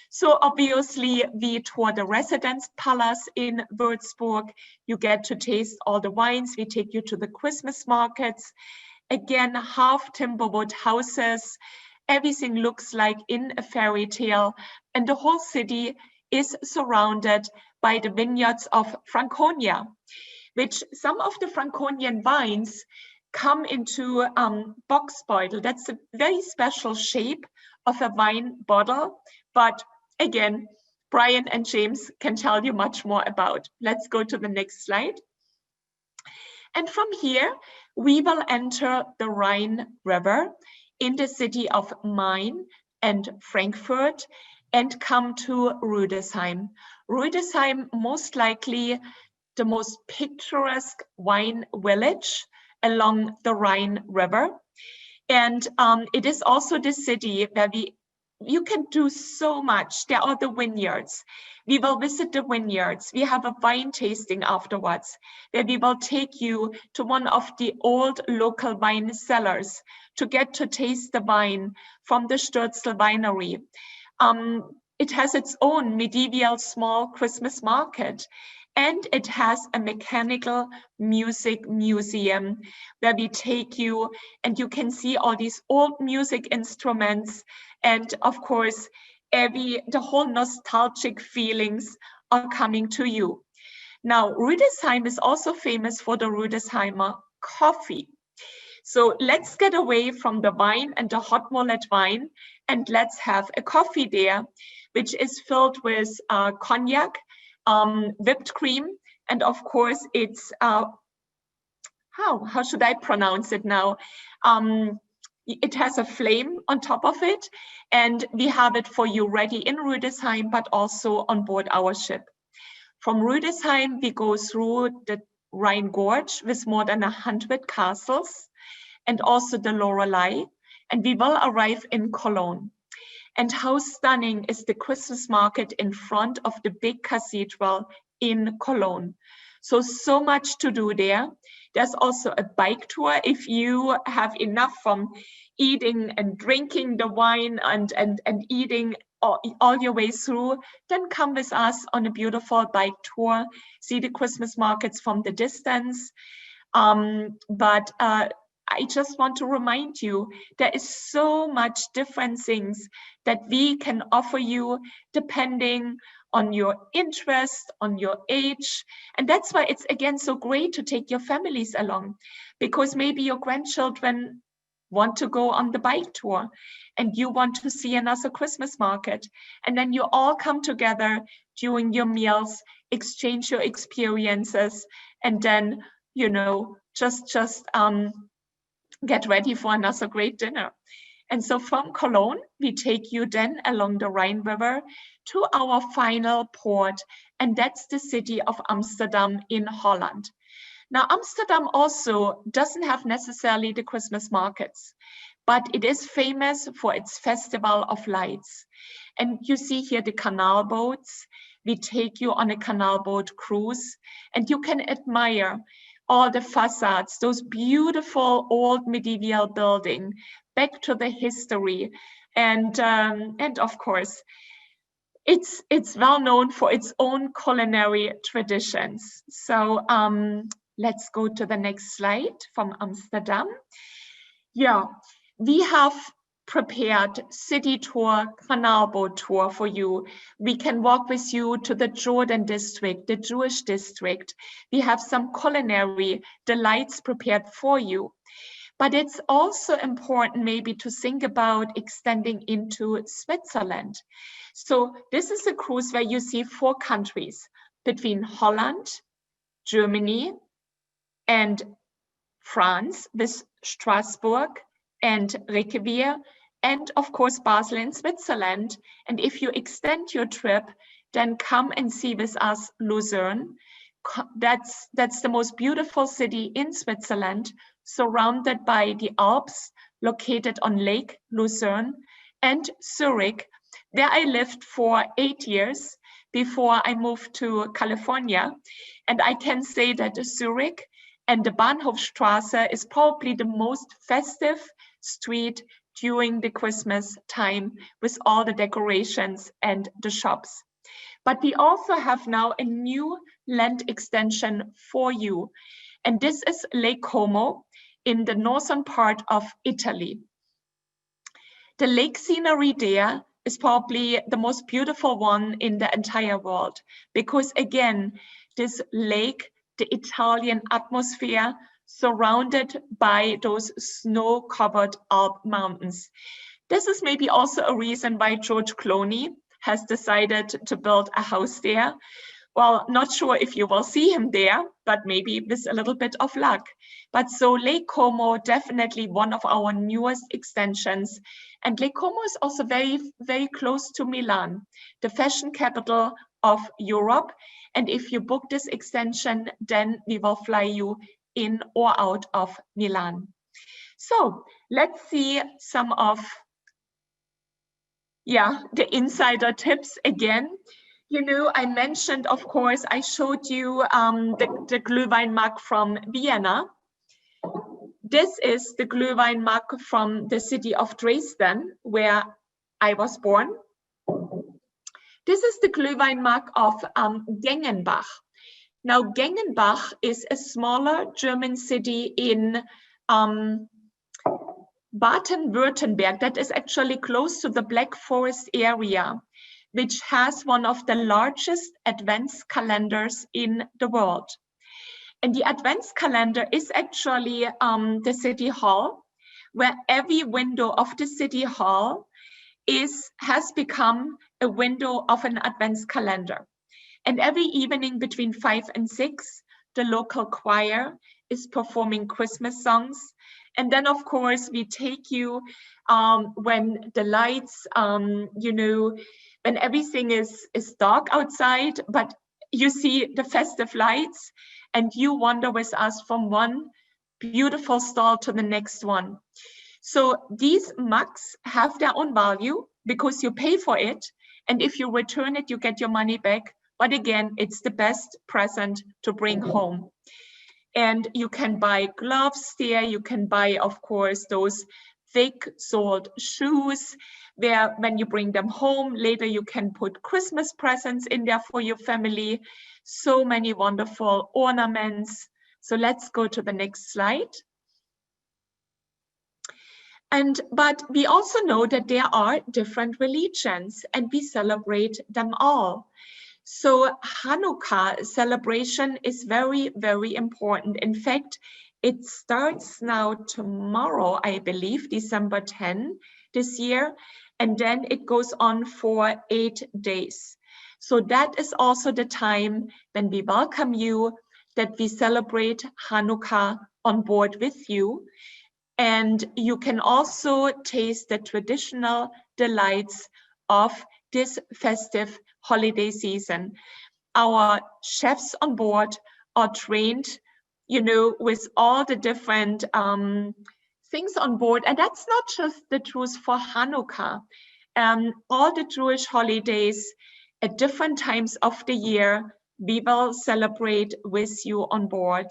So obviously we tour the residence palace in Würzburg. You get to taste all the wines. We take you to the Christmas markets. Again, half timberwood houses. Everything looks like in a fairy tale. And the whole city is surrounded by the vineyards of Franconia, which some of the Franconian wines come into box bottle. That's a very special shape of a wine bottle. But again, Brian and James can tell you much more about. Let's go to the next slide. And from here, we will enter the Rhine River in the city of Main and Frankfurt and come to Rüdesheim. Rüdesheim, most likely the most picturesque wine village along the Rhine River. And it is also the city where we you can do so much. There are the vineyards. We will visit the vineyards. We have a wine tasting afterwards, where we will take you to one of the old local wine cellars to get to taste the wine from the Stürzel winery. It has its own medieval small Christmas market, and it has a mechanical music museum where we take you and you can see all these old music instruments. And of course, the whole nostalgic feelings are coming to you. Now, Rüdesheim is also famous for the Rüdesheimer coffee. So let's get away from the wine and the hot mullet wine, and let's have a coffee there, which is filled with cognac, whipped cream, and of course it's, how should I pronounce it now? It has a flame on top of it, and we have it for you ready in Rüdesheim, but also on board our ship. From Rüdesheim, we go through the Rhine Gorge with more than 100 castles, and also the Lorelei, and we will arrive in Cologne. And how stunning is the Christmas market in front of the big cathedral in Cologne. So much to do there. There's also a bike tour if you have enough from eating and drinking the wine and eating all your way through, then come with us on a beautiful bike tour, see the Christmas markets from the distance. But I just want to remind you, there is so much different things that we can offer you depending on your interest, on your age. And that's why it's again so great to take your families along, because maybe your grandchildren want to go on the bike tour and you want to see another Christmas market. And then you all come together during your meals, exchange your experiences, and then, you know, just get ready for another great dinner. And so from Cologne, we take you then along the Rhine River to our final port, and that's the city of Amsterdam in Holland. Now, Amsterdam also doesn't have necessarily the Christmas markets, but it is famous for its Festival of Lights. And you see here the canal boats. We take you on a canal boat cruise, and you can admire all the facades, those beautiful old medieval buildings, back to the history. And of course, it's well known for its own culinary traditions. So let's go to the next slide from Amsterdam. Yeah, we have prepared city tour, canal boat tour for you. We can walk with you to the Jordan district, the Jewish district. We have some culinary delights prepared for you. But it's also important maybe to think about extending into Switzerland. So this is a cruise where you see 4 countries between Holland, Germany, and France with Strasbourg and Reykjavik, and of course Basel in Switzerland. And if you extend your trip, then come and see with us Lucerne. That's the most beautiful city in Switzerland, surrounded by the Alps, located on Lake Lucerne, and Zurich, where I lived for 8 years before I moved to California. And I can say that Zurich and the Bahnhofstraße is probably the most festive street during the Christmas time, with all the decorations and the shops. But we also have now a new land extension for you. And this is Lake Como in the northern part of Italy. The lake scenery there is probably the most beautiful one in the entire world, because again, this lake, the Italian atmosphere, surrounded by those snow-covered Alp mountains. This is maybe also a reason why George Clooney has decided to build a house there. Well, not sure if you will see him there, but maybe with a little bit of luck. But so Lake Como, definitely one of our newest extensions. And Lake Como is also very, very close to Milan, the fashion capital of Europe. And if you book this extension, then we will fly you in or out of Milan. So let's see some of Yeah, the insider tips again. You know, I mentioned, of course, I showed you the Glühwein mug from Vienna. This is the Glühwein mug from the city of Dresden, where I was born. This is the Glühwein mug of Gengenbach. Now, Gengenbach is a smaller German city in Baden-Württemberg that is actually close to the Black Forest area, which has one of the largest advent calendars in the world. And the advent calendar is actually the city hall, where every window of the city hall has become a window of an advent calendar. And every evening between 5 and 6, the local choir is performing Christmas songs. And then, of course, we take you when the lights, you know, when everything is dark outside, but you see the festive lights, and you wander with us from one beautiful stall to the next one. So these mugs have their own value because you pay for it. And if you return it, you get your money back. But again, it's the best present to bring home. And you can buy gloves there. You can buy, of course, those thick-soled shoes where when you bring them home, later you can put Christmas presents in there for your family. So many wonderful ornaments. So let's go to the next slide. But we also know that there are different religions and we celebrate them all. So Hanukkah celebration is very, very important. In fact, it starts now tomorrow, I believe, December 10 this year, and then it goes on for 8 days. So that is also the time when we welcome you, that we celebrate Hanukkah on board with you. And you can also taste the traditional delights of this festive holiday season. Our chefs on board are trained, you know, with all the different things on board. And that's not just the truth for Hanukkah. All the Jewish holidays at different times of the year, we will celebrate with you on board.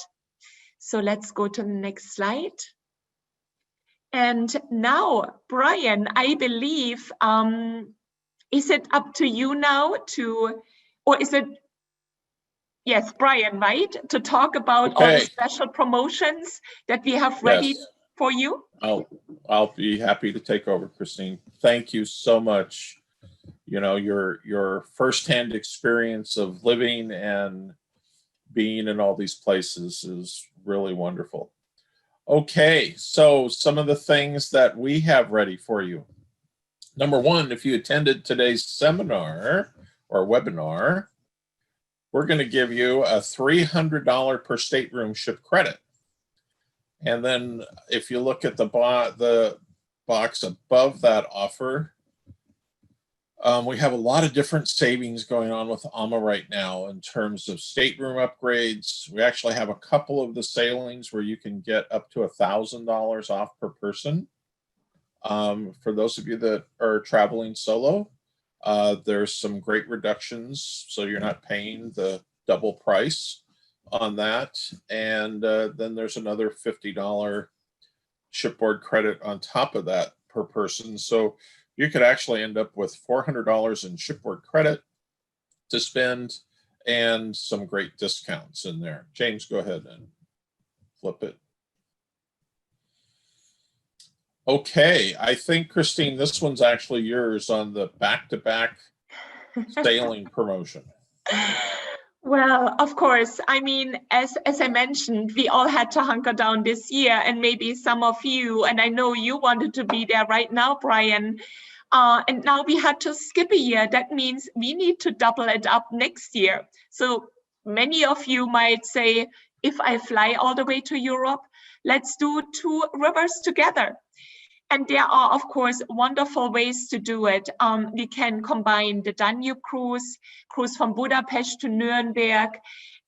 So let's go to the next slide. And now, Brian, I believe, is it up to you now to, or is it, yes, Brian, right? To talk about all the special promotions that we have ready for you? I'll be happy to take over, Christine. Thank you so much. You know, your firsthand experience of living and being in all these places is really wonderful. Okay, so some of the things that we have ready for you. Number one, if you attended today's seminar or webinar, we're going to give you a $300 per stateroom ship credit. And then if you look at the box above that offer, we have a lot of different savings going on with AMA right now in terms of stateroom upgrades. We actually have a couple of the sailings where you can get up to $1,000 off per person. For those of you that are traveling solo, there's some great reductions, so you're not paying the double price on that. And then there's another $50 shipboard credit on top of that per person. So you could actually end up with $400 in shipboard credit to spend and some great discounts in there. James, go ahead and flip it. Okay, I think, Christine, this one's actually yours on the back-to-back sailing promotion. Well, of course, I mean, as I mentioned, we all had to hunker down this year, and maybe some of you, and I know you wanted to be there right now, Brian, and now we had to skip a year. That means we need to double it up next year. So many of you might say, if I fly all the way to Europe, let's do 2 rivers together. And there are, of course, wonderful ways to do it. We can combine the Danube cruise from Budapest to Nuremberg,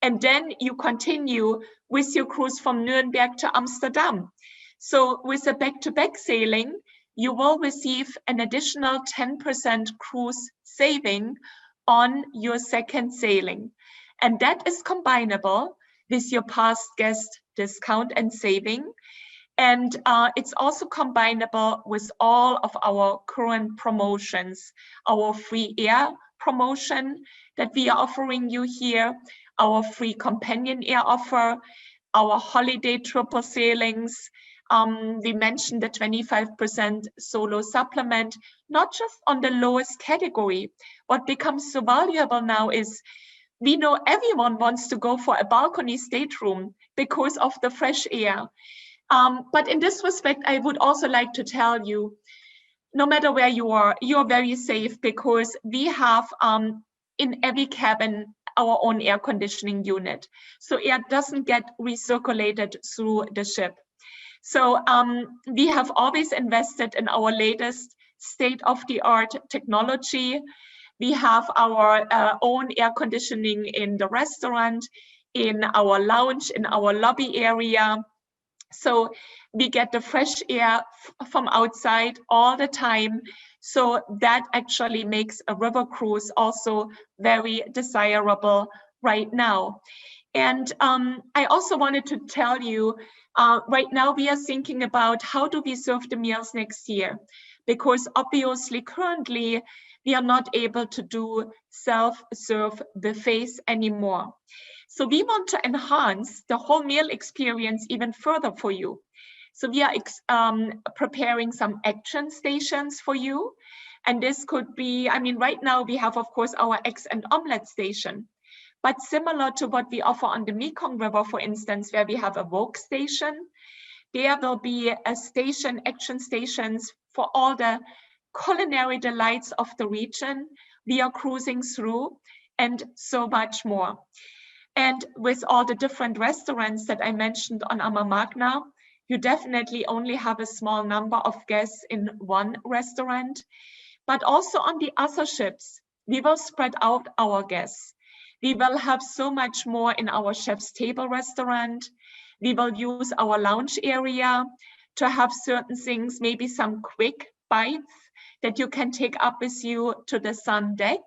and then you continue with your cruise from Nuremberg to Amsterdam. So with a back-to-back sailing, you will receive an additional 10% cruise saving on your second sailing. And that is combinable with your past guest discount and saving. And it's also combinable with all of our current promotions, our free air promotion that we are offering you here, our free companion air offer, our holiday triple sailings. We mentioned the 25% solo supplement, not just on the lowest category. What becomes so valuable now is we know everyone wants to go for a balcony stateroom because of the fresh air. But in this respect, I would also like to tell you, no matter where you are, you're very safe because we have in every cabin our own air conditioning unit. So air doesn't get recirculated through the ship. So we have always invested in our latest state-of-the-art technology. We have our own air conditioning in the restaurant, in our lounge, in our lobby area. So we get the fresh air from outside all the time. So that actually makes a river cruise also very desirable right now. And I also wanted to tell you, right now we are thinking about how do we serve the meals next year? Because obviously currently we are not able to do self-serve buffets anymore. So we want to enhance the whole meal experience even further for you. So we are preparing some action stations for you. And this could be, I mean, right now we have, of course, our eggs and omelette station. But similar to what we offer on the Mekong River, for instance, where we have a wok station, there will be a station, action stations for all the culinary delights of the region we are cruising through, and so much more. And with all the different restaurants that I mentioned on Ama Magna, you definitely only have a small number of guests in one restaurant. But also on the other ships, we will spread out our guests. We will have so much more in our chef's table restaurant. We will use our lounge area to have certain things, maybe some quick bites that you can take up with you to the sun deck.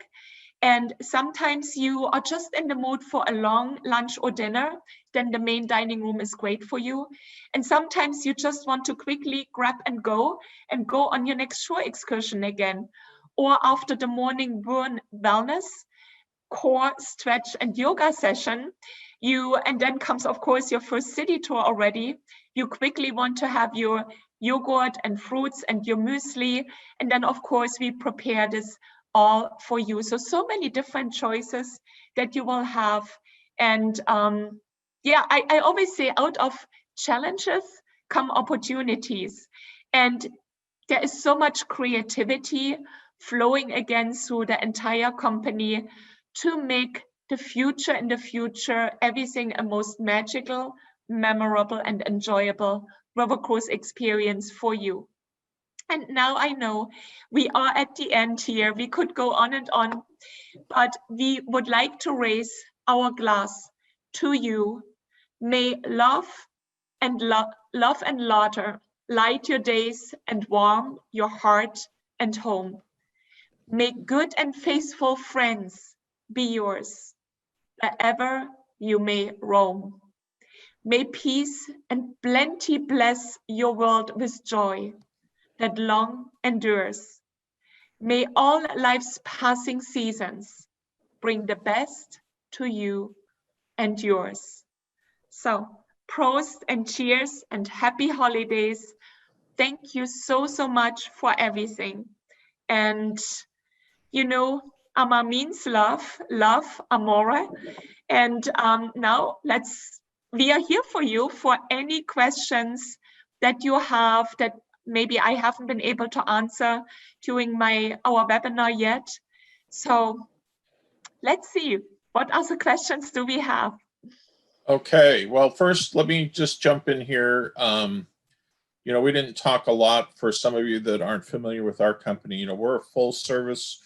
And sometimes you are just in the mood for a long lunch or dinner, then the main dining room is great for you. And sometimes you just want to quickly grab and go on your next shore excursion again. Or after the morning burn wellness, core stretch and yoga session, and then comes of course your first city tour already. You quickly want to have your yogurt and fruits and your muesli. And then of course we prepare this all for you. So many different choices that you will have. And yeah, I always say out of challenges come opportunities. And there is so much creativity flowing again through the entire company to make the future in the future, everything a most magical, memorable, and enjoyable river cruise experience for you. And now I know we are at the end here. We could go on and on, but we would like to raise our glass to you. May love and laughter light your days and warm your heart and home. May good and faithful friends be yours, wherever you may roam. May peace and plenty bless your world with joy that long endures. May all life's passing seasons bring the best to you and yours. So, prost and cheers and happy holidays. Thank you so much for everything. And you know, ama means love, amore. And now we are here for you for any questions that you have that maybe I haven't been able to answer during our webinar yet. So let's see, what other questions do we have? Okay, well, first, let me just jump in here. You know, we didn't talk a lot for some of you that aren't familiar with our company. You know, we're a full service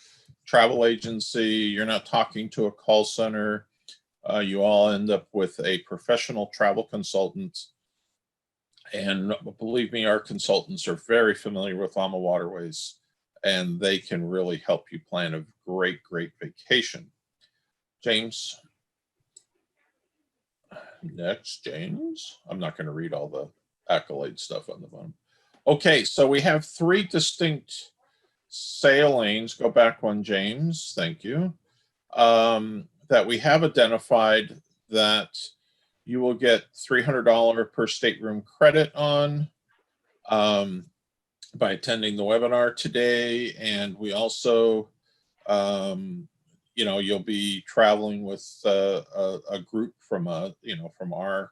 travel agency. You're not talking to a call center. You all end up with a professional travel consultant. And believe me, our consultants are very familiar with AMA waterways, and they can really help you plan a great, great vacation. James. Next, James. I'm not going to read all the accolade stuff on the bottom. Okay, so we have 3 distinct sailings. Go back one, James. Thank you. That we have identified that you will get $300 per stateroom credit on by attending the webinar today. And we also, you know, you'll be traveling with a group from from our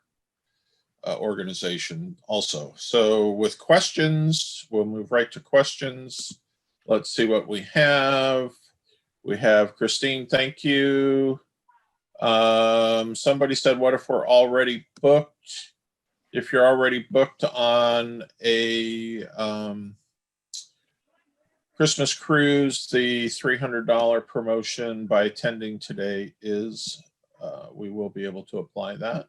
organization also. So with questions, we'll move right to questions. Let's see what we have. We have Christine, thank you. Somebody said, what if we're already booked? If you're already booked on a Christmas cruise, the $300 promotion by attending today is, we will be able to apply that.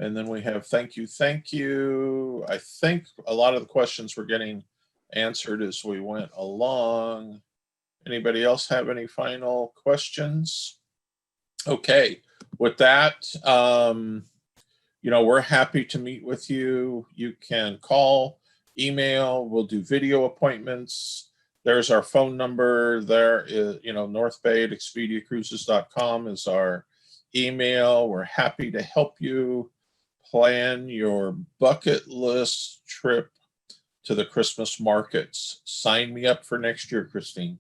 And then we have thank you, thank you. I think a lot of the questions were getting answered as we went along. Anybody else have any final questions? Okay, with that, you know, we're happy to meet with you. You can call, email, we'll do video appointments. There's our phone number. There is, you know, North Bay at expediacruises.com is our email. We're happy to help you plan your bucket list trip to the Christmas markets. Sign me up for next year, Christine.